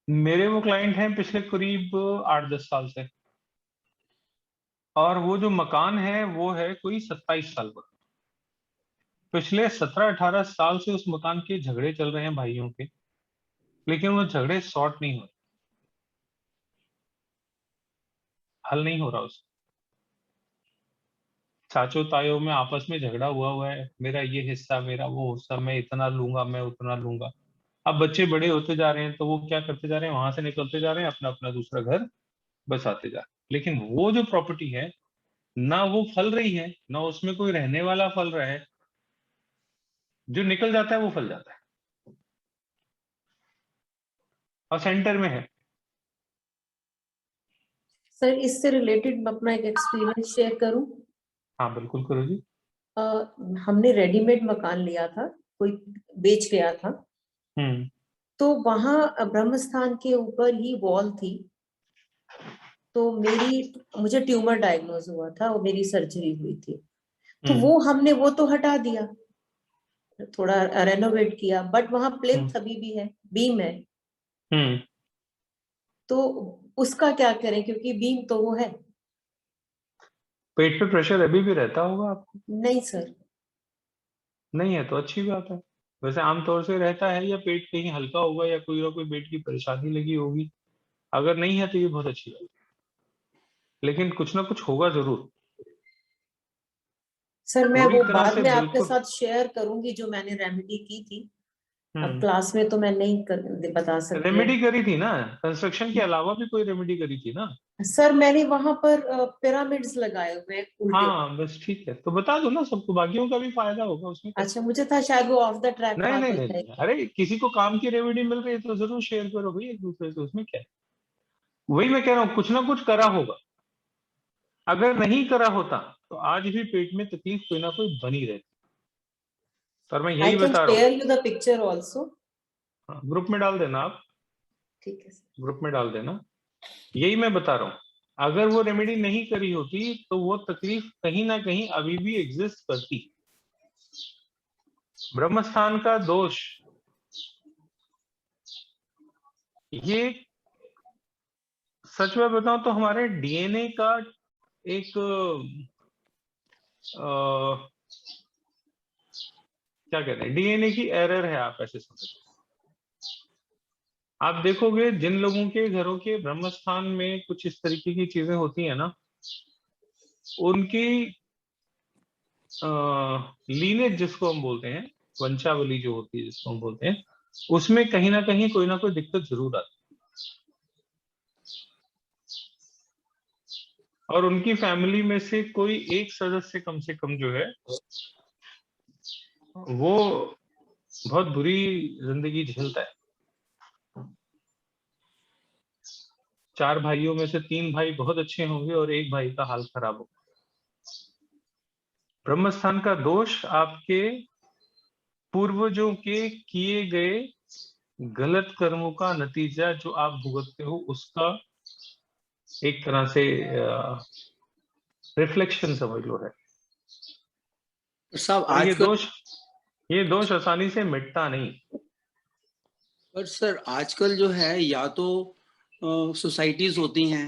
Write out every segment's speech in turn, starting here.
मेरे वो क्लाइंट हैं पिछले करीब 8-10 साल से, और वो जो मकान है वो है कोई 27 साल पुराना। पिछले 17-18 साल से उस मकान के झगड़े चल रहे हैं भाइयों के, लेकिन वो झगड़े सॉर्ट नहीं हो रहे, हल नहीं हो रहा उसका। चाचो तायो में आपस में झगड़ा हुआ हुआ है, मेरा ये हिस्सा, मेरा वो हिस्सा, मैं इतना लूंगा, मैं उतना लूंगा। अब बच्चे बड़े होते जा रहे हैं तो वो क्या करते जा रहे हैं, वहां से निकलते जा रहे हैं, अपना अपना दूसरा घर बसाते जा रहे हैं। लेकिन वो जो प्रॉपर्टी है, ना वो फल रही है, ना उसमें कोई रहने वाला फल रहा है। जो निकल जाता है वो फल जाता है, और सेंटर में है। सर इससे रिलेटेड मैं अपना एक एक्सपीरियंस शेयर करूं। हाँ बिल्कुल करो जी। हमने रेडीमेड मकान लिया था, कोई बेच गया था, हम्म। तो वहां ब्रह्म स्थान के ऊपर ही वॉल थी। तो मुझे ट्यूमर डायग्नोज हुआ था और मेरी सर्जरी हुई थी। तो हम्म। वो हमने वो तो हटा दिया, थोड़ा रेनोवेट किया, बट वहां हम्म। प्लिंथ अभी भी है, बीम है। हम्म। तो उसका क्या करें, क्योंकि बीम तो वो है। पेट पे प्रेशर अभी भी रहता होगा आपको? नहीं सर। नहीं है तो अच्छी बात है। वैसे आमतौर से रहता है, या पेट कहीं हल्का होगा, या कोई ना कोई पेट की परेशानी लगी होगी। अगर नहीं है तो ये बहुत अच्छी बात है, लेकिन कुछ ना कुछ होगा जरूर। सर मैं पूरी वो तरह बाद से में आपके बिल्कुल। साथ शेयर करूंगी जो मैंने रेमेडी की थी। अब हम्म। क्लास में तो मैं नहीं बता सकती रेमेडी अब। करी थी ना, कंस्ट्रक्शन के अलावा भी कोई रेमेडी करी थी ना? सर मैंने वहां पर पिरामिड्स लगाए हुए हैं उल्टे। हाँ बस ठीक है, तो बता दो ना सबको, बाकियों का भी फायदा होगा उसमें क्या। अच्छा, मुझे था शायद वो ऑफ द ट्रैक नहीं बात नहीं हो नहीं नहीं, जाएगी। अरे किसी को काम की रेमेडी मिल रही है तो जरूर शेयर करो भाई एक दूसरे से, उसमें क्या है। वही मैं कह रहा हूँ, कुछ ना कुछ करा होगा। अगर नहीं करा होता तो आज भी पेट में तकलीफ कोई ना कोई बनी रहती। पर मैं आई यही कैन बता रहा हूँ। Share you the picture also. हाँ, ग्रुप में डाल देना आप, ठीक है सर। ग्रुप में डाल देना। यही मैं बता रहा हूँ, अगर वो रेमेडी नहीं करी होती तो वो तकलीफ कहीं ना कहीं अभी भी एग्जिस्ट करती। ब्रह्मस्थान का दोष, ये सच में बताऊं तो हमारे डीएनए का एक क्या कहते हैं, डीएनए की एरर है, आप ऐसे समझो। आप देखोगे जिन लोगों के घरों के ब्रह्मस्थान में कुछ इस तरीके की चीजें होती है ना, उनकी लीनेज जिसको हम बोलते हैं, वंशावली जो होती है जिसको हम बोलते हैं, उसमें कहीं ना कहीं कोई ना कोई दिक्कत जरूर आती है। और उनकी फैमिली में से कोई एक सदस्य कम से कम जो है, वो बहुत बुरी जिंदगी झेलता है। 4 भाइयों में से 3 भाई बहुत अच्छे होंगे और एक भाई का हाल खराब होगा। ब्रह्मस्थान का दोष आपके पूर्वजों के किए गए गलत कर्मों का नतीजा जो आप भुगतते हो, उसका एक तरह से रिफ्लेक्शन समझ लो है। साहब और आजकल, ये दोष आसानी से मिटता नहीं। पर सर आजकल जो है, या तो सोसाइटीज होती हैं,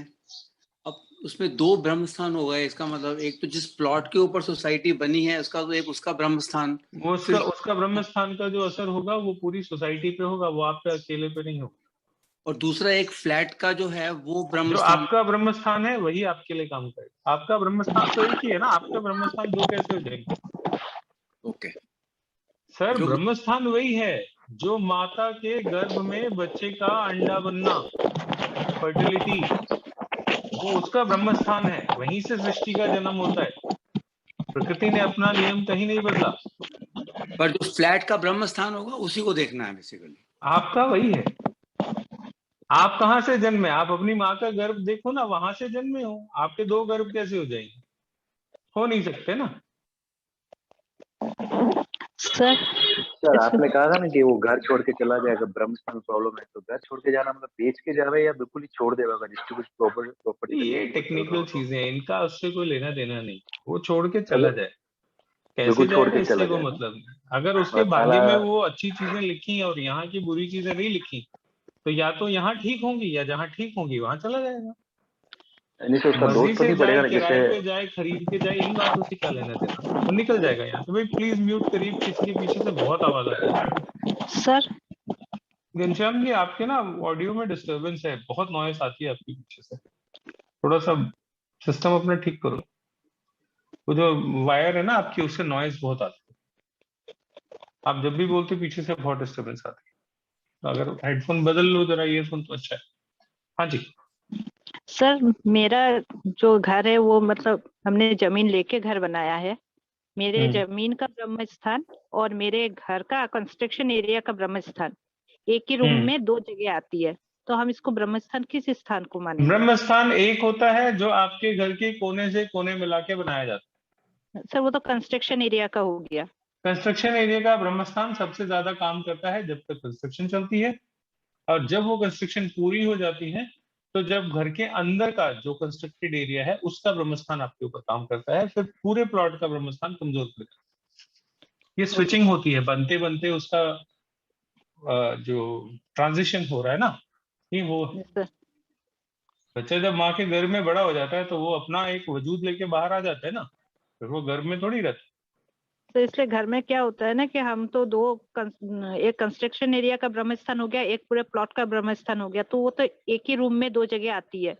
अब उसमें 2 ब्रह्म स्थान हो गए। इसका मतलब एक तो जिस प्लॉट के ऊपर सोसाइटी बनी है उसका, तो एक उसका ब्रह्म स्थान। वो फिर उसका ब्रह्म स्थान का जो असर होगा वो पूरी सोसाइटी पे होगा, वो आप पे अकेले पे नहीं होगा। और दूसरा एक फ्लैट का जो है वो ब्रह्म जो स्थान। आपका ब्रह्म स्थान है वही आपके लिए काम करेगा। आपका ब्रह्म स्थान तो एक ही है ना, आपका ब्रह्म स्थान दो कैसे हो जाएंगे? ओके। सर जो ब्रह्म स्थान वही है जो माता के गर्भ में बच्चे का अंडा बनना, फर्टिलिटी, वो उसका ब्रह्म स्थान है। वहीं से सृष्टि का जन्म होता है। प्रकृति ने अपना नियम कहीं नहीं बदला। पर जो फ्लैट का ब्रह्म स्थान होगा उसी को देखना है बेसिकली। आपका वही है। आप कहाँ से जन्मे? आप अपनी माँ का गर्भ देखो ना, वहां से जन्मे हो। आपके 2 गर्भ कैसे हो जाएंगे? हो नहीं सकते ना। सर सर आपने कहा था ना कि वो घर छोड़ के चला जाएगा, ब्रह्मस्थान प्रॉब्लम है, तो घर छोड़ के जाना मतलब बेच के जा रहा है या बिल्कुल ही छोड़ देगा? जिसकी कुछ प्रॉपर्टी ये रही वो चल रहा टेक्निकल हो तो चीजें हैं, इनका उससे कोई लेना देना नहीं। वो छोड़ के चला अगर जाए, कैसे बिल्कुल छोड़ जाएगा के चला इससे कोई जाएगा, मतलब नहीं। अगर उसके मतलब भाग्य साला। में वो अच्छी चीजें लिखी और यहाँ की बुरी चीजें नहीं लिखी, तो या तो यहाँ ठीक होंगी या जहाँ ठीक होंगी वहां चला जाएगा। नहीं तो उसका मर्जी दोस्त तो से नहीं जाए, पड़ेगा ना, किराए जैसे पे जाए, खरीद के जाए, इन बातों से क्या लेना देना, वो निकल जाएगा यहाँ से। भाई प्लीज म्यूट करिए, किसी के पीछे से बहुत आवाज आ रही है। सर घनश्याम जी आपके ना ऑडियो में डिस्टरबेंस है, बहुत नॉइस आती है आपके पीछे से, थोड़ा सा सिस्टम अपना ठीक करो। वो जो वायर है ना आपकी, उससे नॉइस बहुत आती है, आप जब भी बोलते हो पीछे से बहुत डिस्टरबेंस आती है। तो अगर हेडफोन बदल लो जरा, ईयरफोन तो अच्छा है। हाँ जी। सर मेरा जो घर है वो मतलब हमने जमीन लेके घर बनाया है। मेरे जमीन का ब्रह्म स्थान और मेरे घर का कंस्ट्रक्शन एरिया का ब्रह्म स्थान एक ही रूम में दो जगह आती है, तो हम इसको ब्रह्म स्थान किस स्थान को मानेंगे? ब्रह्म स्थान एक होता है जो आपके घर के कोने से कोने मिला के बनाया जाता है। सर वो तो कंस्ट्रक्शन एरिया का हो गया। कंस्ट्रक्शन एरिया का ब्रह्म स्थान सबसे ज्यादा काम करता है जब तक कंस्ट्रक्शन चलती है, और जब वो कंस्ट्रक्शन पूरी हो जाती है तो जब घर के अंदर का जो कंस्ट्रक्टेड एरिया है उसका ब्रह्मस्थान आपके ऊपर काम करता है, फिर पूरे प्लॉट का ब्रह्मस्थान कमजोर पड़ता है। ये स्विचिंग होती है, बनते बनते उसका जो ट्रांजिशन हो रहा है ना, ये वो बच्चा जब माँ के गर्भ में बड़ा हो जाता है तो वो अपना एक वजूद लेके बाहर आ जाता है ना, फिर वो गर्भ में थोड़ी रहता है। तो इसलिए घर में क्या होता है ना कि हम तो एक कंस्ट्रक्शन एरिया का ब्रह्म स्थान हो गया, एक पूरे प्लॉट का ब्रह्म स्थान हो गया, तो वो तो एक ही रूम में दो जगह आती है।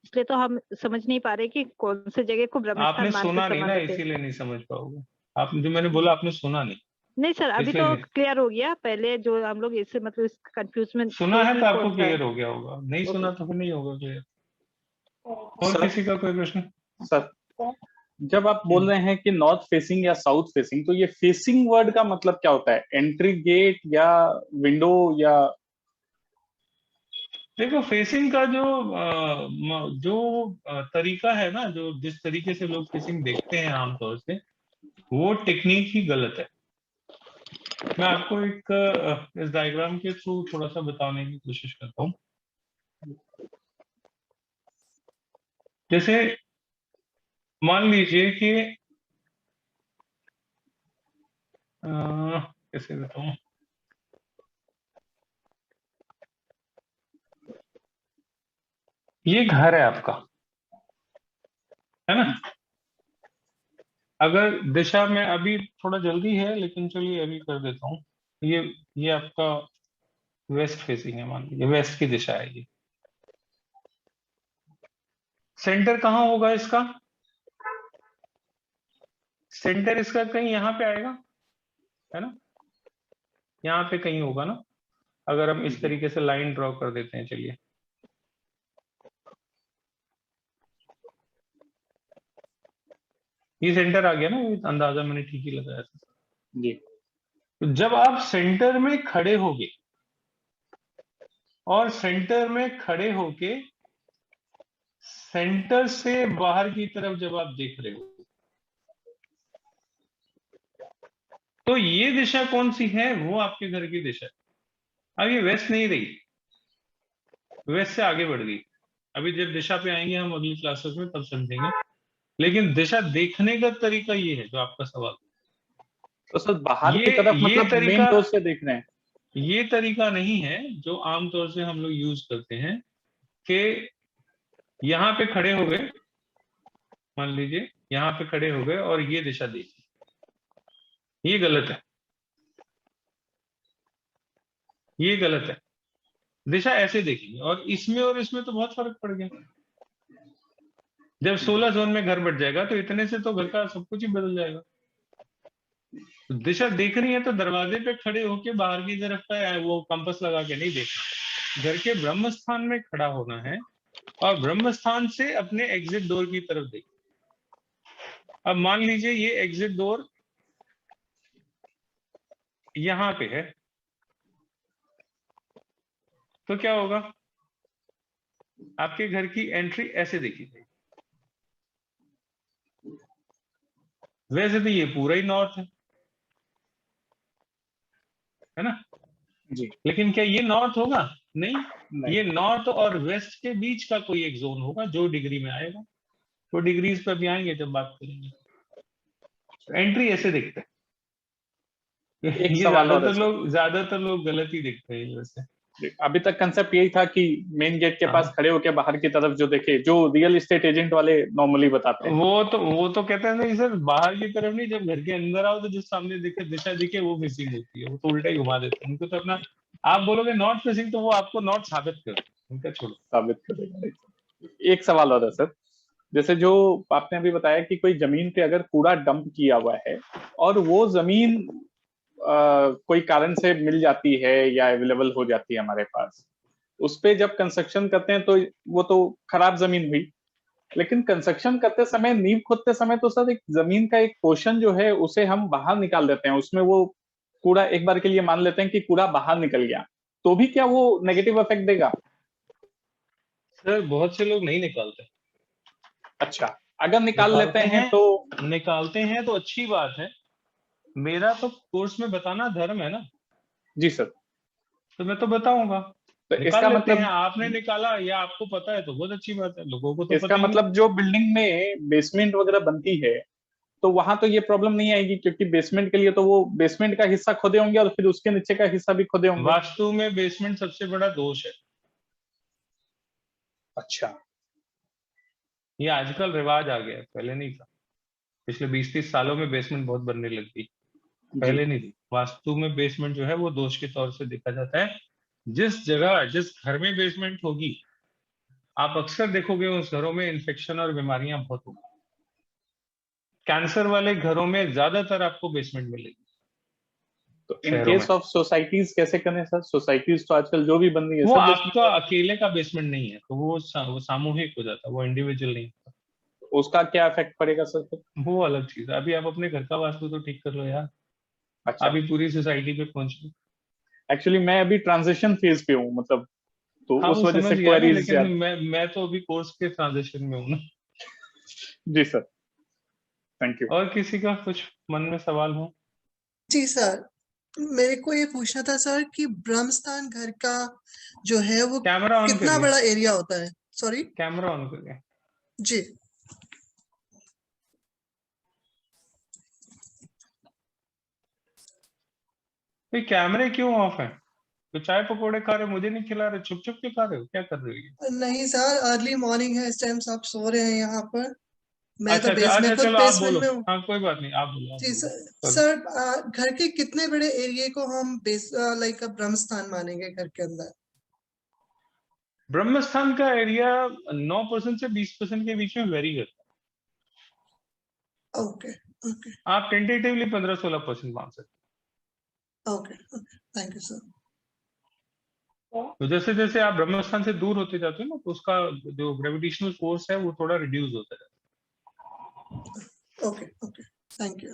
इसलिए तो हम समझ नहीं पा रहे कि कौन से जगह को ब्रह्म स्थान आपने मान सुना के नहीं ना, संबंधित है। इसीलिए नहीं समझ पाओगे। आप जो मैंने बोला आपने सुना नहीं। नहीं सर, अभी इसलिए तो नहीं। क्लियर हो गया। पहले जो हम लोग इससे मतलब इस कंफ्यूजमेंट सुना थे है कि तो आपको कौन सा क्लियर है। हो गया होगा, नहीं ओके। सुना तो फिर नहीं होगा क्लियर। और सर, किसी का कोई प्रश्न? सर जब आप बोल रहे हैं कि नॉर्थ फेसिंग या साउथ फेसिंग, तो ये फेसिंग वर्ड का मतलब क्या होता है? एंट्री गेट या विंडो या? देखो फेसिंग का जो तरीका है ना, जो जिस तरीके से लोग फेसिंग देखते हैं आमतौर से, वो टेक्निक ही गलत है। मैं आपको एक इस डायग्राम के थ्रू थोड़ा सा बताने की कोशिश करता हूँ। जैसे मान लीजिए कि कैसे बताऊं, ये घर है आपका, है ना? अगर दिशा में अभी थोड़ा जल्दी है लेकिन चलिए अभी कर देता हूँ। ये आपका वेस्ट फेसिंग है, मान लीजिए वेस्ट की दिशा है ये। सेंटर कहाँ होगा इसका? सेंटर इसका कहीं यहाँ पे आएगा, है ना? यहाँ पे कहीं होगा ना, अगर हम इस तरीके से लाइन ड्रॉ कर देते हैं। चलिए ये सेंटर आ गया ना, ये अंदाजा मैंने ठीक ही लगाया था जी। तो जब आप सेंटर में खड़े होगे और सेंटर में खड़े होके सेंटर से बाहर की तरफ जब आप देख रहे हो, तो ये दिशा कौन सी है? वो आपके घर की दिशा है। अब ये वेस्ट नहीं रही, वेस्ट से आगे बढ़ गई। अभी जब दिशा पे आएंगे हम अगली क्लासेस में तब समझेंगे, लेकिन दिशा देखने का तरीका ये है जो आपका सवाल। तो सर बाहर की तरफ ये मतलब मेन तरीका, डोर से देख रहे हैं? ये तरीका नहीं है जो आमतौर से हम लोग यूज करते हैं कि यहाँ पे खड़े हो गए, मान लीजिए यहाँ पे खड़े हो गए और ये दिशा देखी। ये गलत है, ये गलत है। दिशा ऐसे देखेंगे, और इसमें तो बहुत फर्क पड़ गया। जब 16 जोन में घर बढ़ जाएगा तो इतने से तो घर का सब कुछ ही बदल जाएगा। तो दिशा देखनी है तो दरवाजे पे खड़े होके बाहर की तरफ का वो कंपास लगा के नहीं देखना, घर के ब्रह्म स्थान में खड़ा होना है और ब्रह्म स्थान से अपने एग्जिट डोर की तरफ देखना। अब मान लीजिए ये एग्जिट डोर यहाँ पे है, तो क्या होगा? आपके घर की एंट्री ऐसे देखी जाएगी। वैसे तो ये पूरा ही नॉर्थ है ना? जी। लेकिन क्या ये नॉर्थ होगा? नहीं, नहीं। ये नॉर्थ और वेस्ट के बीच का कोई एक जोन होगा जो डिग्री में आएगा। तो डिग्रीज पे भी आएंगे जब बात करेंगे। एंट्री ऐसे दिखते हैं। एक ये सवाल और है सर। ज्यादातर लोग गलत ही दिखते हैं वैसे। अभी तक कंसेप्ट यही था कि मेन गेट के हाँ। पास खड़े होकर बाहर की तरफ जो देखे, जो रियल एस्टेट एजेंट वाले नॉर्मली बताते हैं। वो तो कहते हैं नहीं सर, बाहर की तरफ नहीं, जब घर के अंदर आओ तो जिस सामने दिखे दिशा दिखे वो फेसिंग होती है, वो तो उल्टा ही घुमा देते हैं उनको। तो अपना आप बोलोगे नॉर्थ फेसिंग तो वो आपको नॉर्थ साबित कर उनका छोड़ो। साबित करेगा। एक सवाल और है सर, जैसे जो आपने अभी बताया कि कोई जमीन पे अगर कूड़ा डंप किया हुआ है और वो जमीन कोई कारण से मिल जाती है या अवेलेबल हो जाती है हमारे पास, उस पे जब कंस्ट्रक्शन करते हैं तो वो तो खराब जमीन हुई, लेकिन कंस्ट्रक्शन करते समय, नींव खोदते समय तो सर एक जमीन का एक पोर्शन जो है उसे हम बाहर निकाल देते हैं, उसमें वो कूड़ा एक बार के लिए मान लेते हैं कि कूड़ा बाहर निकल गया, तो भी क्या वो नेगेटिव इफेक्ट देगा? सर बहुत से लोग नहीं निकालते। अच्छा, अगर निकाल लेते हैं तो निकालते हैं तो अच्छी बात है। मेरा तो कोर्स में बताना धर्म है ना। जी सर। तो मैं तो बताऊंगा। तो इसका मतलब आपने निकाला या आपको पता है तो बहुत अच्छी बात है, लोगों को तो इसका पता मतलब जो बिल्डिंग में बेसमेंट वगैरह बनती है तो वहां तो ये प्रॉब्लम नहीं आएगी, क्योंकि बेसमेंट के लिए तो वो बेसमेंट का हिस्सा खोदे होंगे और फिर उसके नीचे का हिस्सा भी खोदे होंगे। वास्तु में बेसमेंट सबसे बड़ा दोष है। अच्छा, ये आजकल रिवाज आ गया है, पहले नहीं था। पिछले 20-30 सालों में बेसमेंट बहुत बनने लग गई, पहले नहीं थी। वास्तु में बेसमेंट जो है वो दोष के तौर से देखा जाता है। जिस जगह जिस घर में बेसमेंट होगी, आप अक्सर देखोगे उस घरों में इन्फेक्शन और बीमारियां बहुत होगी। कैंसर वाले घरों में ज्यादातर आपको बेसमेंट मिलेगी। तो इन केस ऑफ सोसाइटीज कैसे करें सर? सोसाइटीज तो आजकल जो भी बन रही है वो आपका अकेले का बेसमेंट नहीं है, तो वो सामूहिक हो जाता है, वो इंडिविजुअल नहीं होता। उसका क्या इफेक्ट पड़ेगा सर? वो अलग चीज है। अभी आप अपने घर का वास्तु तो ठीक कर लो यार। अच्छा, अभी पूरी सोसाइटी पे पहुंच गई। एक्चुअली मैं अभी ट्रांजिशन फेज पे हूँ, मतलब तो हाँ, उस वजह से क्वेरीज। लेकिन मैं तो अभी कोर्स के ट्रांजिशन में हूँ ना। जी सर, थैंक यू। और किसी का कुछ मन में सवाल हो? जी सर, मेरे को ये पूछना था सर कि ब्रह्मस्थान घर का जो है वो कैमरा ऑन कितना बड़ा एरिया होता है? सॉरी, कैमरा ऑन करिए। जी। ये कैमरे क्यों ऑफ है? तो चाय पकोड़े खा रहे, मुझे नहीं खिला रहे, छुप छुप के खा रहे हो, क्या कर रहे हो? नहीं सर, अर्ली मॉर्निंग है, इस टाइम सब सो रहे हैं यहाँ पर। मैं अच्छा, तो बेसमेंट खुद चलो आप बेसमेंट बोलो। में हूँ। हाँ, कोई बात नहीं, आप बोलो। जी सर, घर के कितने बड़े एरिया को हम लाइक ब्रह्मस्थान मानेंगे घर के अंदर? ब्रह्मस्थान का एरिया 9% से 20% के बीच में वेरी करता है। ओके ओके, आप टेंटेटिवली 15-16% मान सकते okay okay, thank you sir. तो जैसे जैसे आप ब्रह्मस्थान से दूर होते जाते हो ना, तो उसका जो ग्रेविटेशनल फोर्स है वो थोड़ा रिड्यूस होता है। Okay okay, thank you.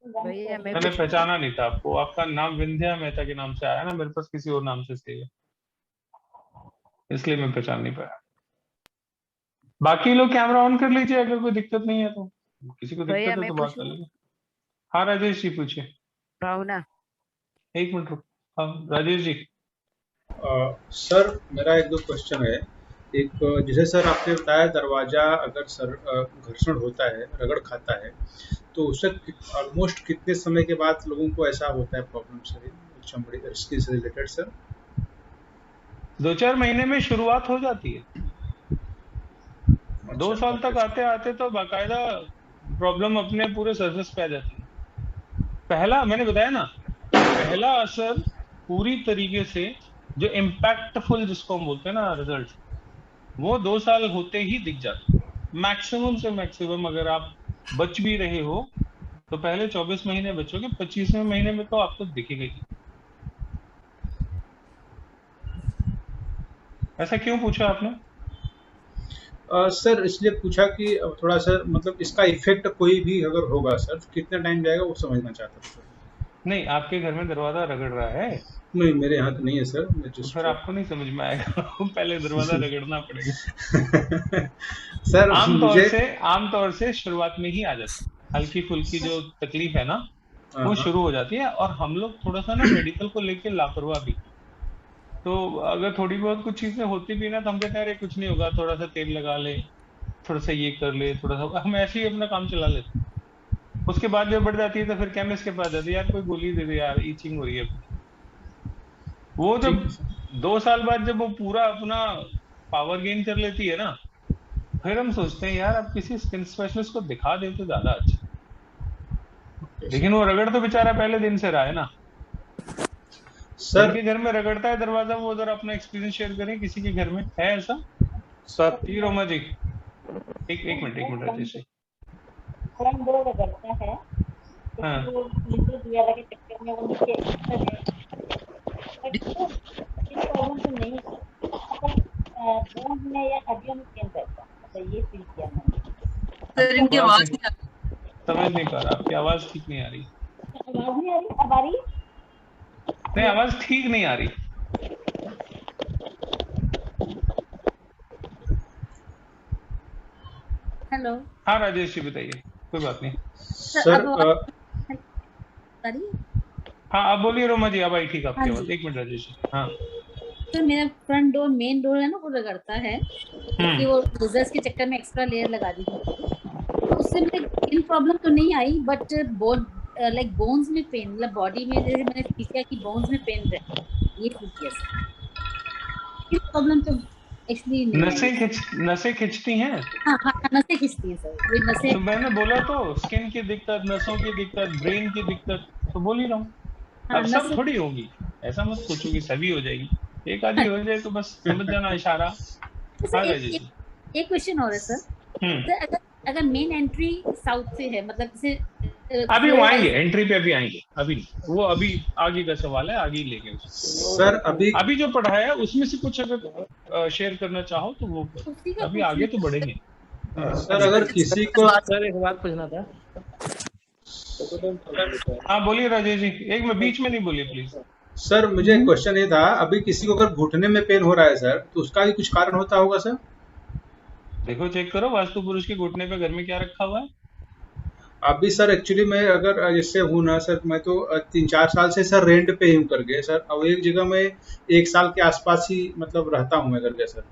मैंने पहचाना नहीं था आपको, आपका नाम विंध्या मेहता के नाम से आया ना, मेरे पास किसी और नाम से सेव है, इसलिए मैं पहचान नहीं पाया। बाकी लोग कैमरा ऑन कर लीजिए, अगर कोई दिक्कत नहीं है तो। किसी को दिक्कत है तो बात कर लीजिए। हाँ राजेश जी पूछिए। एक मिनट रुक। हाँ राजेश जी। सर मेरा एक दो क्वेश्चन है। एक, जैसे सर आपने बताया दरवाजा अगर सर घर्षण होता है, रगड़ खाता है, तो उससे ऑलमोस्ट कितने समय के बाद लोगों को ऐसा होता है प्रॉब्लम सर, चमड़ी स्किन से रिलेटेड सर? 2-4 महीने में शुरुआत हो जाती है। 2 साल तक आते आते तो बाकायदा प्रॉब्लम अपने पूरे सरफेस पे आ जाती है। पहला मैंने बताया ना, पहला असर पूरी तरीके से जो इम्पैक्टफुल जिसको हम बोलते हैं ना रिजल्ट, वो 2 साल होते ही दिख जाता है। मैक्सिमम से मैक्सिमम अगर आप बच भी रहे हो तो पहले 24 महीने बचोगे, 25वें महीने में तो आपको दिखेगा ही। ऐसा क्यों पूछा आपने? सर इसलिए पूछा कि थोड़ा सा मतलब इसका इफेक्ट कोई भी अगर होगा सर, कितना टाइम जाएगा वो समझना चाहता था सर। नहीं, आपके घर में दरवाजा रगड़ रहा है? नहीं, मेरे यहाँ तो नहीं है सर। मैं तो फिर आपको नहीं समझ में आएगा। पहले दरवाजा रगड़ना पड़ेगा। सर आमतौर से शुरुआत में ही आ जाता है, हल्की फुल्की जो तकलीफ है ना वो शुरू हो जाती है। और हम लोग थोड़ा सा ना मेडिकल को लेके लापरवाह भी, तो अगर थोड़ी बहुत कुछ चीजें होती भी ना तो हम कहते हैं अरे कुछ नहीं होगा, थोड़ा सा तेल लगा ले, थोड़ा सा ये कर ले, थोड़ा सा, हम ऐसे ही अपना काम चला लेते। उसके बाद जब बढ़ जाती है तो फिर केमिस्ट के पास जाती है, यार कोई गोली दे दे यार, ईचिंग हो रही है। वो ठीक जब है सर। 2 साल बाद जब वो पूरा अपना पावर गेन कर लेती है ना, फिर हम सोचते हैं यार अब किसी स्किन स्पेशलिस्ट को दिखा दे तो ज्यादा अच्छा। ओके लेकिन वो रगड़ तो बेचारा पहले दिन से रहा है ना। सर। जिनके घर में रगड़ता है दरवाजा, वो जरा अपना एक्सपीरियंस शेयर करें, किसी के घर में है ऐसा? सर जी रोमा जी, एक minute Rajesh ji. Front door रगड़ता है, हाँ वो विंडो दिया के चक्कर में वो नीचे है, बट इस प्रॉब्लम तो नहीं है, मतलब बोन में या हड्डियों में पेन रहता है, मतलब ये फील किया मैंने। सर इनकी आवाज आवाज नहीं, नहीं आ समझ नहीं पा रहा, आपकी आवाज ठीक नहीं आ रही। आवाज नहीं आ रही, अब आ रही है? नहीं, आवाज ठीक नहीं आ रही। हेलो हाँ राजेश जी बताइए, कोई बात नहीं। सर, सर अब आवाज आ रही है? हाँ आप बोलिए रोमा जी, अब आई ठीक हाँ आपकी जी आवाज। एक मिनट राजेश जी। हाँ सर, मेरा फ्रंट डोर मेन डोर है ना, वो रगड़ता है क्योंकि वो यूजर्स के चक्कर में एक्स्ट्रा लेयर लगा दी थी, तो उससे मुझे स्किन प्रॉब्लम तो नहीं आई, बट बोन लाइक बोन्स में पेन, मतलब बॉडी में जैसे मैंने फील किया कि बोन्स में पेन रहता है, ये फील किया सर। स्किन प्रॉब्लम तो एक्चुअली नहीं आई। नसें खिंचती हैं, हाँ हाँ, नसें खिंचती हैं सर, वही नसें। तो मैंने बोला तो स्किन की दिक्कत, नसों की दिक्कत, ब्रेन की दिक्कत, तो बोल ही रहा हूँ। हाँ अब सब नसें। थोड़ी होगी, ऐसा मत सोचो कि सभी हो जाएगी, एक आधी हो जाए तो बस समझ जाना इशारा। सर हाँ एक राजेश एक जी। एक क्वेश्चन और है सर। हम्म सर अगर अगर मेन एंट्री साउथ से है, मतलब जैसे अभी वो फ्लोर आएंगे, वाइज। एंट्री पे अभी आएंगे, अभी नहीं, वो अभी आगे का सवाल है, आगे ही लेंगे उसको। सर अभी अभी जो पढ़ाया है उसमें से कुछ अगर शेयर करना चाहो तो वो करो, उसी का अभी पूछ आगे रही तो बढ़ेंगे। हाँ सर अगर किसी को सर एक बात पूछना था। हाँ बोलिए राजेश जी, एक में बीच में नहीं बोलिए प्लीज। सर मुझे एक क्वेश्चन ये था, अभी किसी को अगर घुटने में पेन हो रहा है सर, तो उसका भी कुछ कारण होता होगा सर? देखो चेक करो वास्तु पुरुष के घुटने पे घर में क्या रखा हुआ है। अभी सर एक्चुअली मैं अगर जैसे हूँ ना सर, मैं तो 3-4 साल से सर रेंट पे हूँ करके सर, अब एक जगह में 1 साल के आसपास ही मतलब रहता हूँ मैं करके सर।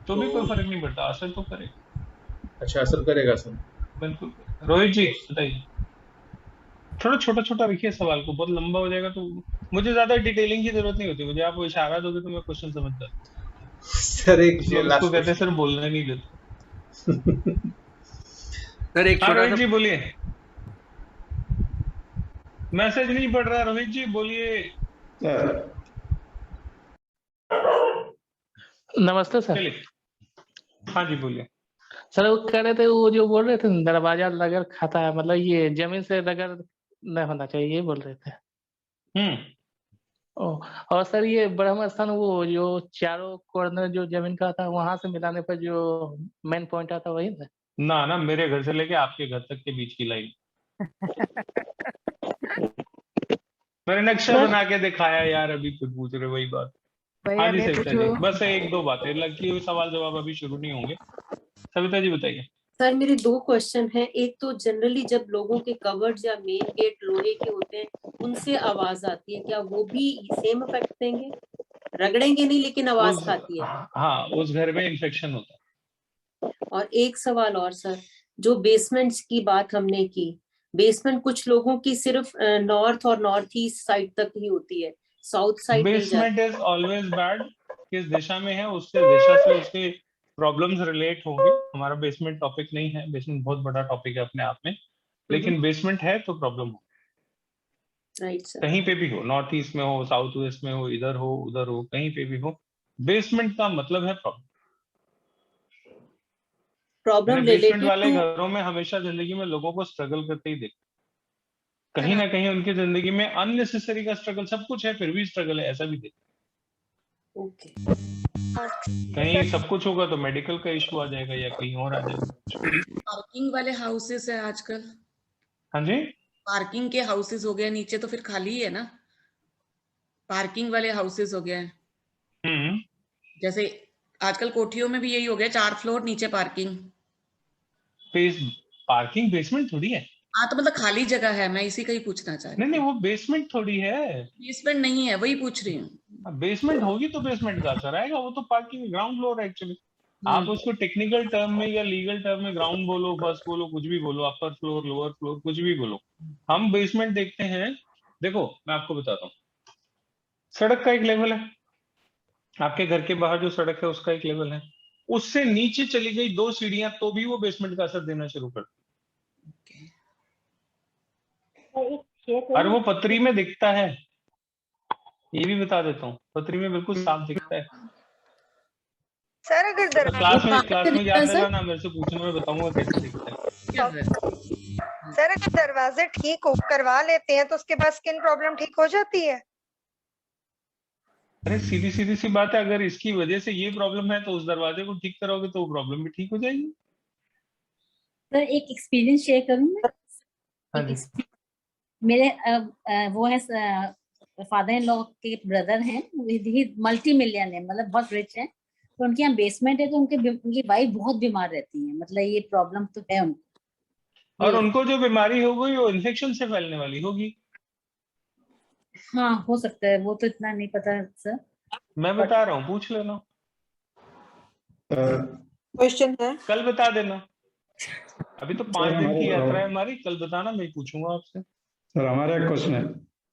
तो भी कोई तो फर्क नहीं पड़ता, असर तो करेगा। अच्छा असर करेगा सर? बिल्कुल करेगा। रोहित जी बताइए, थोड़ा छोटा छोटा रखिए सवाल को, बहुत लंबा हो जाएगा तो मुझे ज्यादा डिटेलिंग की जरूरत नहीं होती, मुझे आप वो इशारा दोगे तो मैं क्वेश्चन समझ जाता हूँ। सर एक इसलिए इसको लास्ट कहते हैं क्वेश्चन। सर बोलने नहीं देते। सर एक हाँ छोटा रोहित सा जी बोलिए, मैसेज नहीं पढ़ रहा रोहित जी बोलिए। नमस्ते सर। चलिए हाँ जी बोलिए। सर वो कह रहे थे, वो जो बोल रहे थे दरवाजा रगड़ खाता है, मतलब ये जमीन से रगड़ नहीं होना चाहिए, ये बोल रहे थे। हम्म ओ, और सर ये ब्रह्म स्थान वो जो चारों कॉर्नर जो जमीन का था, वहां से मिलाने पर जो मेन पॉइंट आता वही ना? ना ना, मेरे घर से लेके आपके घर तक के बीच की लाइन मैंने नक्शा सर बना के दिखाया यार, अभी फिर पूछ रहे वही बात। हाँ भैया जी ने सविता पूछो। जी, बस एक दो बातें लगी हुई, सवाल जवाब अभी शुरू नहीं होंगे। सविता जी बताइए। सर मेरे 2 क्वेश्चन हैं। एक तो जनरली जब लोगों के कवर्ड या मेन गेट लोहे के होते हैं, उनसे आवाज आती है, क्या वो भी सेम इफेक्ट देंगे? रगड़ेंगे नहीं लेकिन आवाज उस खाती है। हाँ उस घर में इन्फेक्शन होता है। और एक सवाल और सर, जो बेसमेंट्स की बात हमने की, बेसमेंट कुछ लोगों की सिर्फ नॉर्थ और नॉर्थ ईस्ट साइड तक ही होती है, साउथ साइड नहीं बेसमेंट जाती। इज ऑलवेज बैड, किस दिशा में है उससे दिशा से उसके प्रॉब्लम्स रिलेट होंगे। हमारा बेसमेंट टॉपिक नहीं है, बेसमेंट बहुत बड़ा टॉपिक है अपने आप में, लेकिन बेसमेंट है तो प्रॉब्लम हो, राइट सर। कहीं पे भी हो, नॉर्थ ईस्ट में हो, साउथ वेस्ट में हो, इधर हो उधर हो, कहीं पे भी हो, बेसमेंट का मतलब है प्रॉब्लम। प्रॉब्लम मैंने बेसमेंट रिलेटेड वाले टू। घरों में हमेशा जिंदगी में लोगों को स्ट्रगल करते ही देखा, कहीं ना कहीं उनकी जिंदगी में अननेसेसरी का स्ट्रगल, सब कुछ है फिर भी स्ट्रगल है, ऐसा भी देखा। ओके। कहीं सब कुछ होगा तो मेडिकल का इशू आ जाएगा या कहीं और आ जाएगा। पार्किंग वाले हाउसेस है आजकल, हाँ जी, पार्किंग के हाउसेस हो गए, नीचे तो फिर खाली ही है ना, पार्किंग वाले हाउसेस हो गए हैं। हम्म जैसे आजकल कोठियों में भी यही हो गया, 4 फ्लोर नीचे पार्किंग। पार्किंग बेसमेंट थोड़ी है। हाँ तो मतलब खाली जगह है, मैं इसी का ही पूछना चाह रही नहीं नहीं, थी। वो बेसमेंट थोड़ी है। बेसमेंट नहीं है, वही पूछ रही हूँ। बेसमेंट होगी तो बेसमेंट का असर आएगा, वो तो पार्किंग ग्राउंड फ्लोर है एक्चुअली। आप हम्म। उसको टेक्निकल टर्म में या लीगल टर्म में ग्राउंड बोलो, फर्स्ट बोलो, कुछ भी बोलो, अपर फ्लोर लोअर फ्लोर कुछ भी बोलो, हम बेसमेंट देखते हैं। देखो मैं आपको बताता हूँ, सड़क का एक लेवल है, आपके घर के बाहर जो सड़क है उसका एक लेवल है, उससे नीचे चली गई 2 सीढ़ियां तो भी वो बेसमेंट का असर देना शुरू कर, और वो पतरी में दिखता है, ये भी बता देता हूँ, पतरी में बिल्कुल साफ दिखता है। सर अगर तो दरवाजा क्लास में याद लगाना, मेरे से पूछना, मैं बताऊंगा कैसे दिखता है। सर अगर दरवाजे ठीक हो करवा लेते हैं तो उसके बाद स्किन प्रॉब्लम ठीक हो जाती है? अरे सीधी सी बात है, अगर इसकी वजह से ये प्रॉब्लम है तो उस दरवाजे को ठीक करोगे तो वो प्रॉब्लम भी ठीक हो जाएगी। सर एक एक्सपीरियंस शेयर करूं मैं? हाँ जी। मेरे वो है फादर इन लॉ के ब्रदर हैं, मल्टी मिलियन है, मतलब बहुत रिच है, तो उनके यहाँ बेसमेंट है, तो उनकी वाइफ बहुत बीमार रहती है, मतलब ये प्रॉब्लम तो है उनको। और उनको जो बीमारी होगी वो इन्फेक्शन से फैलने वाली होगी। हाँ हो सकता है, वो तो इतना नहीं पता सर। मैं बता रहा हूँ, पूछ लेना। क्वेश्चन है, कल बता देना, अभी तो 5 दिन की यात्रा है हमारी, कल बताना, मैं पूछूंगा आपसे। सर हमारा एक क्वेश्चन है।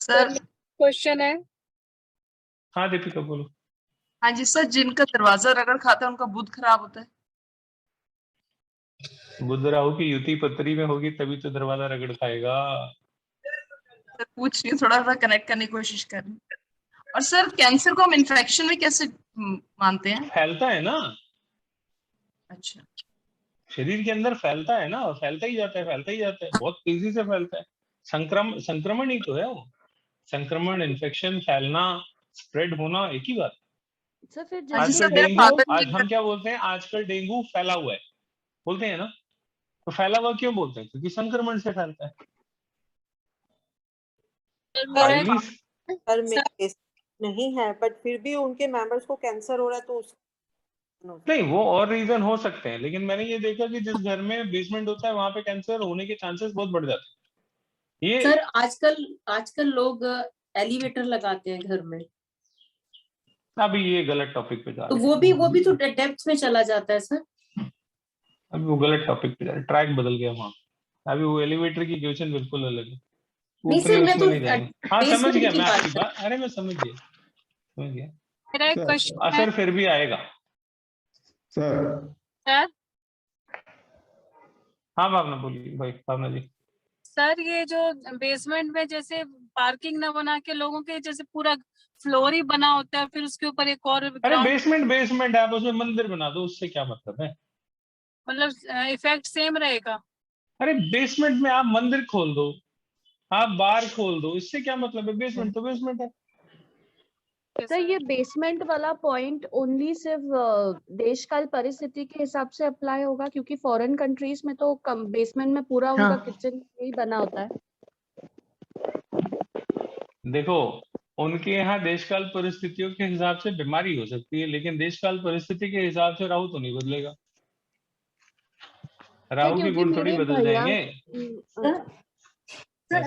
सर क्वेश्चन है। हाँ दीपिका बोलो। हाँ जी सर, जिनका दरवाजा रगड़ खाता है उनका बुध खराब होता है। बुध राहु की युति पत्री में होगी तभी तो दरवाजा रगड़ खाएगा। सर पूछ रही हूँ, थोड़ा सा कनेक्ट करने की कोशिश कर रही हूँ। और सर कैंसर को हम इन्फेक्शन में कैसे मानते हैं? फैलता है ना। अच्छा। शरीर के अंदर फैलता है ना, फैलता ही जाता है, फैलता ही जाता है, बहुत तेजी से फैलता है। संक्रमण ही तो है वो। संक्रमण, इन्फेक्शन, फैलना, स्प्रेड होना एक ही बात। सर फिर आजकल डेंगू, आज हम क्या बोलते हैं, आजकल डेंगू फैला हुआ है बोलते हैं ना, तो फैला हुआ क्यों बोलते हैं? क्योंकि संक्रमण से फैलता है। घर में नहीं है बट फिर भी उनके मेंबर्स को कैंसर हो रहा है तो नहीं, वो और रीजन हो सकते हैं, लेकिन मैंने ये देखा कि जिस घर में बेसमेंट होता है वहां पे कैंसर होने के चांसेस बहुत बढ़ जाते हैं। ये सर आजकल लोग एलिवेटर लगाते हैं घर में, अभी ये गलत टॉपिक पे जा तो रहे हैं। वो भी तो डेप्थ में चला जाता है सर। अभी वो गलत टॉपिक पे जा रहे हैं, ट्रैक बदल गया वहां। अभी वो एलिवेटर की क्वेश्चन बिल्कुल अलग है, नहीं ऊपरी सर, मैं उसमें तो नहीं जाएंगे। हाँ समझ गया मैं आपकी बात, अरे मैं समझ गया। मेरा एक क्वेश्चन है असर फिर भी आएगा सर। सर। हाँ भावना बोलिए, भाई भावना जी। सर ये जो बेसमेंट में जैसे पार्किंग ना बना के लोगों के जैसे पूरा फ्लोर ही बना होता है, फिर उसके ऊपर एक और अरे बेसमेंट आप उसमें मंदिर बना दो, उससे क्या मतलब है? मतलब इफेक्ट सेम रहेगा। अरे बेसमेंट में आप मंदिर खोल दो, आप बार खोल दो, इससे क्या मतलब है? बेसमेंट तो बेसमेंट है। सर ये बेसमेंट वाला पॉइंट ओनली सिर्फ देश काल परिस्थिति के हिसाब से अप्लाई होगा, क्योंकि फॉरेन कंट्रीज में तो बेसमेंट में पूरा उनका किचन ही बना होता है। देखो उनके यहाँ देशकाल परिस्थितियों के हिसाब से बीमारी हो सकती है, लेकिन देशकाल परिस्थिति के हिसाब से राहु तो नहीं बदलेगा। राहु के गुण थोड़ी बदल जाएंगे। सर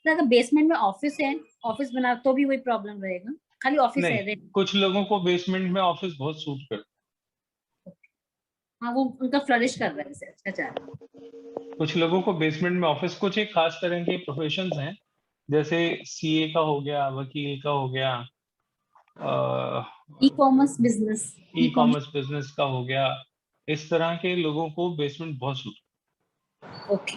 अगर बेसमेंट में ऑफिस है, ऑफिस बना तो भी वही प्रॉब्लम रहेगा? खाली ऑफिस है? कुछ लोगों को बेसमेंट में ऑफिस बहुत सूट करता है। हाँ वो उनका फ्लरिश कर रहा है। अच्छा। कुछ लोगों को बेसमेंट में ऑफिस, कुछ एक खास तरह के प्रोफेशंस हैं, जैसे सीए का हो गया, वकील का हो गया, ई कॉमर्स बिजनेस का हो गया, इस तरह के लोगों को बेसमेंट बहुत सूट। ओके।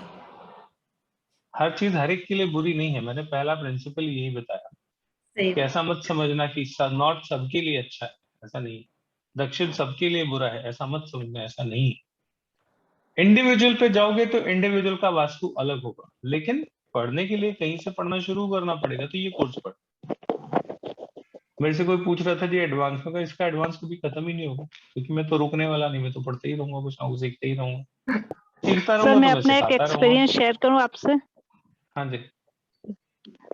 हर चीज हर एक के लिए बुरी नहीं है, मैंने पहला प्रिंसिपल यही बताया कि ऐसा मत समझना कि नॉर्थ सबके लिए अच्छा है, ऐसा नहीं है। दक्षिण सबके लिए बुरा है, ऐसा मत समझना, ऐसा नहीं है। इंडिविजुअल पे जाओगे तो इंडिविजुअल का वास्तु अलग होगा, लेकिन पढ़ने के लिए कहीं से पढ़ना शुरू करना पड़ेगा, तो ये कोर्स पढ़। मेरे से कोई पूछ रहा था जी एडवांस में, इसका एडवांस कभी खत्म ही नहीं होगा, क्योंकि मैं तो रुकने वाला नहीं, मैं तो पढ़ते ही रहूंगा, कुछ ना कुछ सीखते ही रहूंगा, सीखता रहूंगा। सर मैं अपना एक एक्सपीरियंस शेयर करूं आपसे? हाँ जी।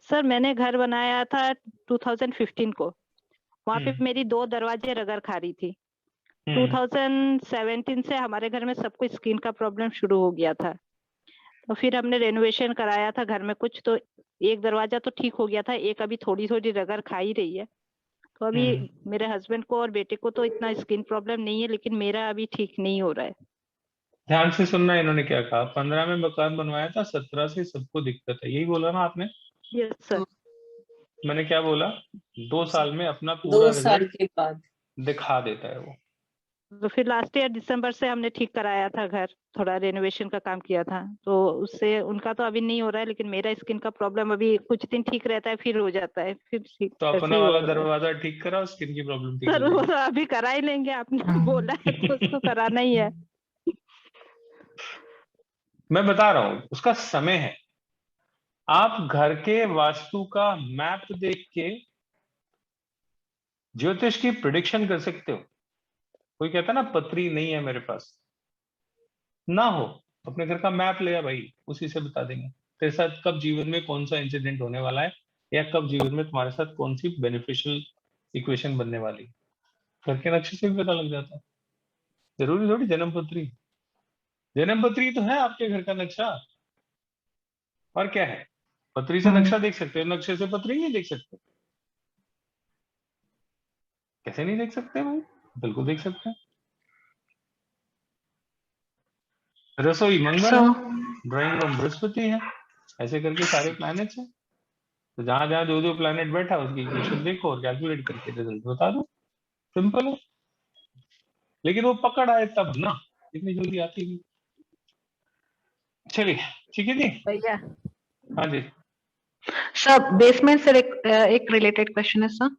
सर मैंने घर बनाया था 2015 को, वहाँ पे मेरी 2 दरवाजे रगड़ खा रही थी। 2017 से हमारे घर में सबको स्किन का प्रॉब्लम शुरू हो गया था, तो फिर हमने रेनोवेशन कराया था घर में कुछ, तो एक दरवाजा तो ठीक हो गया था, एक अभी थोड़ी थोड़ी रगड़ खा ही रही है। तो अभी मेरे हस्बैंड को और बेटे को तो इतना स्किन प्रॉब्लम नहीं है, लेकिन मेरा अभी ठीक नहीं हो रहा है। ध्यान से सुनना, इन्होंने क्या कहा, 15 में मकान बनवाया था, 17 से सबको दिक्कत है, यही बोला ना आपने? Yes sir. मैंने क्या बोला, 2 साल में अपना 2 पूरा साल रिजल्ट के बाद दिखा देता है वो। तो फिर लास्ट ईयर दिसंबर से हमने ठीक कराया था घर, थोड़ा रेनोवेशन का काम किया था, तो उससे उनका तो अभी नहीं हो रहा है, लेकिन मेरा स्किन का प्रॉब्लम अभी कुछ दिन ठीक रहता है, फिर हो जाता है, फिर ठीक तो ऐसे अपना ही हो वाला रहा है। दरवाजा ठीक कराओ, स्किन की प्रॉब्लम ठीक सर हो वो जाएगी। अभी करा ही लेंगे, आपने बोला है तो उसको कराना ही है। मैं बता रहा हूँ, उसका समय है। आप घर के वास्तु का मैप देख के ज्योतिष की प्रिडिक्शन कर सकते हो। कोई कहता ना पत्री नहीं है मेरे पास, ना हो, अपने घर का मैप ले आ भाई, उसी से बता देंगे तेरे साथ कब जीवन में कौन सा इंसिडेंट होने वाला है, या कब जीवन में तुम्हारे साथ कौन सी बेनिफिशियल इक्वेशन बनने वाली है। घर के नक्शे से भी पता लग जाता है, जरूरी थोड़ी जन्म पत्री। जन्म पत्री तो है आपके घर का नक्शा, और क्या है। पत्री से नक्शा देख सकते हो, नक्शे से पत्री नहीं देख सकते। कैसे नहीं देख सकते भाई, बिल्कुल देख सकते हैं। रसोई मंगल है, ड्राइंग रूम बृहस्पति है, ऐसे करके सारे प्लैनेट्स हैं। तो जहां जहां जो जो प्लैनेट बैठा उसकी इक्वेशन देखो और कैलकुलेट करके रिजल्ट बता दो, सिंपल है। लेकिन वो पकड़ आए तब ना, इतनी जल्दी आती नहीं। चलिए ठीक है जी। भैया हाँ जी। सर, बेसमेंट से एक रिलेटेड क्वेश्चन है सर।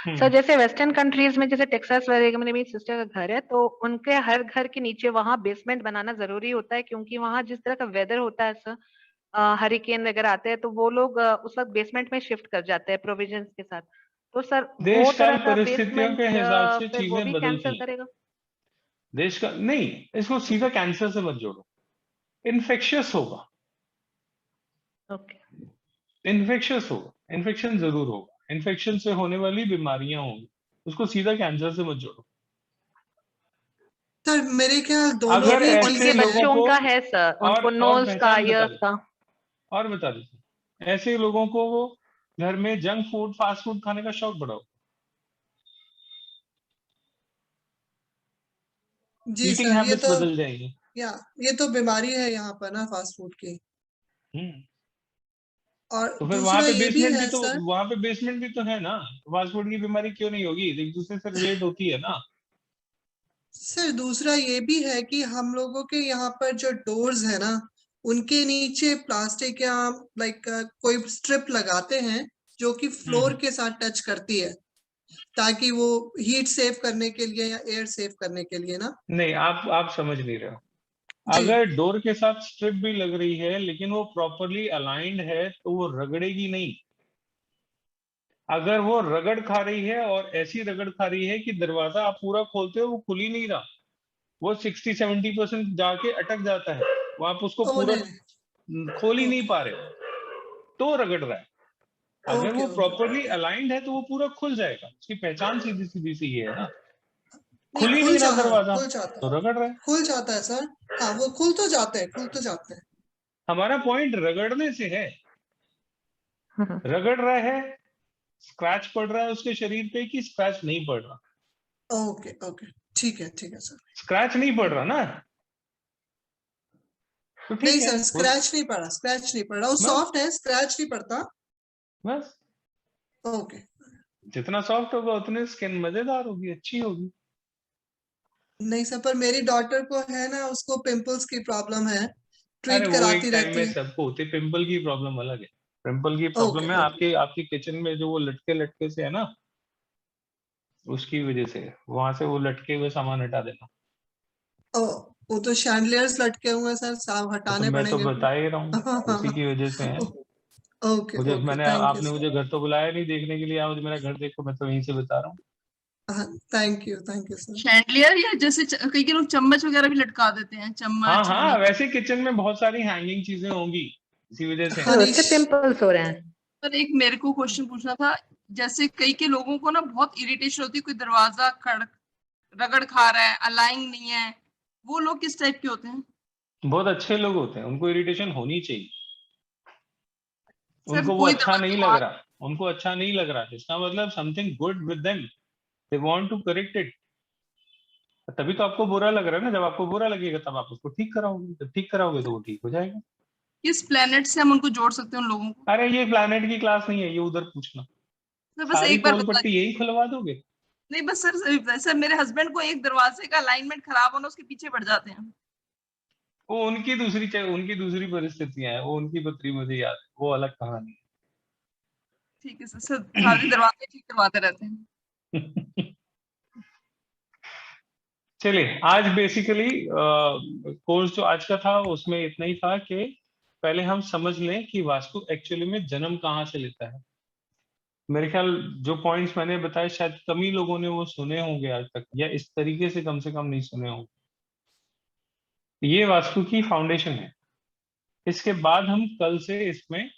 सर जैसे वेस्टर्न कंट्रीज में, जैसे टेक्सास वगैरह में मेरी सिस्टर का घर है, तो उनके हर घर के नीचे वहां बेसमेंट बनाना जरूरी होता है, क्योंकि वहां जिस तरह का वेदर होता है सर, हरिकेन वगैरह आते हैं, तो वो लोग उस वक्त बेसमेंट में शिफ्ट कर जाते हैं प्रोविजंस के साथ। तो सर वो देश काल तरह का परिस्थितियों के बेसमेंट हिसाब से फिर वो चीजें भी बदलती कैंसिल हैं। करेगा? देश का नहीं, इसको सीधा कैंसर से मत जोड़ो, इन्फेक्शियस होगा। ओके, इन्फेक्शियस होगा, इन्फेक्शन जरूर होगा, इन्फेक्शन से होने वाली बीमारियां होंगी, उसको सीधा कैंसर से मत जोड़ो। सर मेरे ख्याल दोनों अगर ही ऐसे चीजें लोगों हैं। को का है सर, उनको और नोज का, पहचान बता ईयर्स दो, का। और बता दो, ऐसे लोगों को वो घर में जंक फूड, फास्ट फूड खाने का शौक बढ़ाओ। जी ईटिंग सर, हैबिट्स बदल जाएंगी। ये तो बीमारी है यहाँ पर ना, फास्ट फूड की। और तो फिर दूसरा ये भी बेसमेंट है भी तो सर। वहां पे बेसमेंट भी तो है ना, फास्ट फूड की बीमारी क्यों नहीं होगी, एक दूसरे से रिलेट होती है ना। सर दूसरा ये भी है कि हम लोगों के यहाँ पर जो डोर्स है ना, उनके नीचे प्लास्टिक या लाइक कोई स्ट्रिप लगाते हैं जो कि फ्लोर के साथ टच करती है, ताकि वो हीट सेव करने के लिए या एयर सेव करने के लिए ना। नहीं, आप समझ नहीं रहे हो। अगर डोर के साथ स्ट्रिप भी लग रही है लेकिन वो प्रॉपरली अलाइंड है तो वो रगड़ेगी नहीं। अगर वो रगड़ खा रही है और ऐसी रगड़ खा रही है कि दरवाजा आप पूरा खोलते हो वो खुल ही नहीं रहा, वो 60-70% जाके अटक जाता है, वो आप उसको पूरा खोल ही नहीं पा रहे, तो रगड़ रहा है। अगर वो प्रॉपरली अलाइंड है तो वो पूरा खुल जाएगा। उसकी पहचान सीधी सीधी सी ये है ना, खुल ही नहीं रहा दरवाजा तो रगड़ रहा है। खुल जाता है सर, हाँ वो खुल तो जाते हैं, खुल तो जाते हैं। हमारा पॉइंट रगड़ने से है, रगड़ रहा है, स्क्रैच पड़ रहा है उसके शरीर पे कि स्क्रैच नहीं पड़ रहा। ओके ओके, ठीक है सर। स्क्रैच नहीं पड़ रहा ना, तो ठीक नहीं है। सर, स्क्रैच नहीं पड़ा, स्क्रैच नहीं पड़ा, वो सॉफ्ट है, स्क्रैच नहीं पड़ता। बस ओके, जितना सॉफ्ट होगा उतनी स्किन मजेदार होगी, अच्छी होगी। नहीं सर, पर मेरी डॉटर को है ना, उसको पिंपल्स की प्रॉब्लम है, अरे ट्रीट वो कराती एक टाइम रहती में है। सबको होती, पिंपल की प्रॉब्लम अलग है। पिंपल की प्रॉब्लम है आपकी किचन में जो वो लटके लटके से है ना, उसकी वजह से, वहां से वो लटके हुए सामान हटा देना। वो तो शैंडलियर्स लटके हुए सर, साफ हटाने मैं तो पड़ेंगे। बता ही रहा हूँ, उसी की वजह से है। मुझे आपने मुझे घर तो बुलाया नहीं देखने के लिए, आओ मेरा घर देखो, मैं तो यहीं से बता रहा हूँ। Thank you sir. शैंडलियर या जैसे कई के लोग चम्मच वगैरह भी लटका देते हैं, चम्मच। हाँ, वैसे किचन में बहुत सारी हैंगिंग चीजें होंगी, इसी वजह से। उससे पिंपल्स हो रहे हैं। सर एक मेरे को क्वेश्चन पूछना था, जैसे कई के लोगों को ना बहुत इरिटेशन होती है, कोई दरवाजा रगड़ खा रहा है, अलाइन नहीं है, वो लोग किस टाइप के होते हैं? बहुत अच्छे लोग होते हैं, उनको इरिटेशन होनी चाहिए। उनको वो कोई अच्छा नहीं लग रहा, उनको अच्छा नहीं लग रहा, इसका मतलब something good with them, they want to correct it. तभी तो आपको बुरा लग रहा है ना, जब आपको बुरा लगेगा तब आप उसको ठीक कराओगे, जब ठीक कराओगे तो वो ठीक हो जाएगा। किस प्लेनेट से हम उनको जोड़ सकते हैं उन लोगों को? अरे ये प्लैनेट की क्लास नहीं है, ये उधर पूछना। सर बस सारी एक बार पोल बता पट्टी यही खुलवा दोगे? नहीं बस सर मेरे हस्बैंड को एक दरवाजे का अलाइनमेंट खराब होना उसके पीछे पड़ जाते हैं। वो उनकी दूसरी परिस्थितियां हैं, वो उनकी पत्री मुझे याद है, वो अलग कहानी ठीक है सर सारे दरवाजे ठीक करवाते रहते हैं। है। चलिए, आज बेसिकली कोर्स जो आज का था उसमें इतना ही था कि पहले हम समझ लें कि वास्तु एक्चुअली में जन्म कहाँ से लेता है। मेरे ख्याल जो पॉइंट्स मैंने बताए शायद कम ही लोगों ने वो सुने होंगे आज तक, या इस तरीके से कम नहीं सुने होंगे। ये वास्तु की फाउंडेशन है। इसके बाद हम कल से इसमें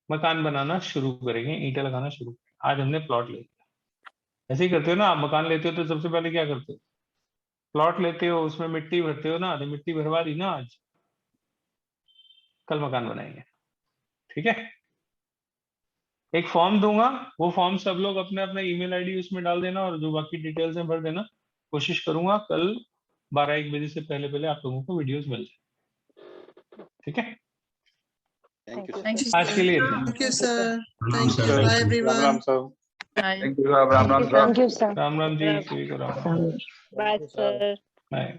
मकान बनाना शुरू करेंगे, ईंटें लगाना शुरू करेंगे। आज हमने प्लॉट ले लिया। ऐसे ही करते हो ना, आप मकान लेते हो तो सबसे पहले क्या करते हो? प्लॉट लेते हो, उसमें मिट्टी भरते हो ना, तो मिट्टी भरवा दी ना आज, कल मकान बनाएंगे। ठीक है? एक फॉर्म दूंगा, वो फॉर्म सब लोग अपने अपना ईमेल आईडी उसमें डाल देना और जो बाकी डिटेल्स हैं भर देना। कोशिश करूंगा कल 12-1 बजे से पहले आप लोगों को वीडियोस मिल जाए। ठीक है? थैंक यू आज के लिए इतना। Thank you sir, thank you, bye everyone. Ram sir. Thank you, Ram Ram sir. Thank you sir. Ram Ram ji, सभी को Ram Ram. Bye sir. Bye.